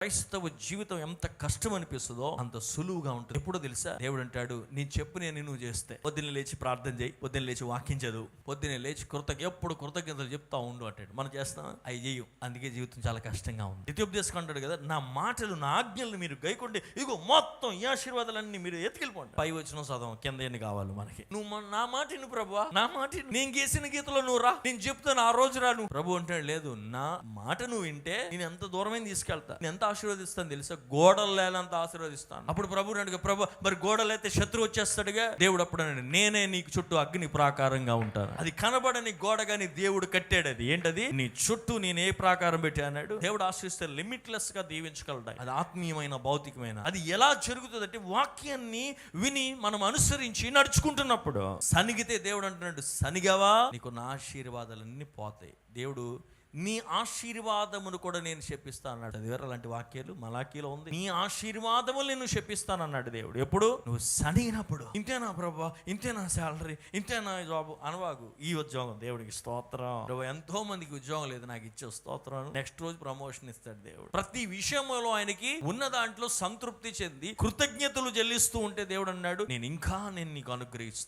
క్రైస్తవ జీవితం ఎంత కష్టం అనిపిస్తుందో అంత సులువుగా ఉంటుంది. ఎప్పుడో తెలుసా, దేవుడు అంటాడు, నీ చెప్పు నేను నువ్వు చేస్తే పొద్దున్న లేచి ప్రార్థన చేయి, పొద్దున్న లేచి వాక్యం చదువు, పొద్దున్న లేచి ఎప్పుడు కృతజ్ఞతలు చెప్తా ఉండు అంటాడు. మనం చేస్తాం, అవి చెయ్యం. అందుకే జీవితం చాలా కష్టంగా ఉంది. నిత్యోపదేశం అంటాడు కదా, నా మాటలు నా ఆజ్ఞలను మీరు గైకొండి, ఇగో మొత్తం ఈ ఆశీర్వాదాలన్నీ మీరు ఎత్తుకెళ్ళిపోండి. పై వచ్చిన చదవం, కింద ఎన్ని కావాలి మనకి. నువ్వు నా మాట విను ప్రభువా, నా మాట నేను గీసిన గీతలో నువ్వు రా, నేను చెప్తాను ఆ రోజు రా. నువ్వు ప్రభు అంటాడు, లేదు, నా మాట నువ్వు వింటే నేను ఎంత దూరమైన తీసుకెళ్తా, నేను ఎంత ఆశీర్వదిస్తాను తెలుసా, గోడలు లేనంత ఆశీర్వదిస్తాను. అప్పుడు ప్రభు అన్నాడు, ప్రభు మరి గోడలు అయితే శత్రువు వచ్చేస్తాడుగా. దేవుడు అప్పుడు అన్నాడు, నేనే నీకు చుట్టూ అగ్ని ప్రాకారంగా ఉంటాను. అది కనబడని గోడగా నీ దేవుడు కట్టాడు. అది ఏంటది, నీ చుట్టూ నేను ఏ ప్రాకారం పెట్టి అన్నాడు. దేవుడు ఆశీర్వదిస్తే లిమిట్లెస్ గా దీవించగలడు. అది ఆత్మీయమైన భౌతికమైన. అది ఎలా జరుగుతుంది అంటే, వాక్యాన్ని విని మనం అనుసరించి నడుచుకుంటున్నప్పుడు. సనిగితే దేవుడు అంటున్నాడు, సనిగావా నీకు నా ఆశీర్వాదాలన్నీ పోతాయి. దేవుడు నీ ఆశీర్వాదమును కూడా నేను శపిస్తాను అన్నాడు. అది వేరే అలాంటి వాక్యాలు మలాకీలో ఉంది. నీ ఆశీర్వాదములు నేను శపిస్తాను అన్నాడు దేవుడు. ఎప్పుడు నువ్వు సనిగినప్పుడు. ఇంతేనా ప్రభా, ఇంతేనా శాలరీ, ఇంతేనా జాబ్ అనవాగు. ఈ ఉద్యోగం దేవుడికి స్తోత్రం. ప్రభు ఎంతో మందికి ఉద్యోగం లేదు, నాకు ఇచ్చే స్తోత్రం. నెక్స్ట్ రోజు ప్రమోషన్ ఇస్తాడు దేవుడు. ప్రతి విషయంలో ఆయనకి ఉన్న దాంట్లో సంతృప్తి చెంది కృతజ్ఞతలు చెల్లిస్తూ ఉంటే దేవుడు అన్నాడు, నేను నీకు అనుగ్రహిస్తాను.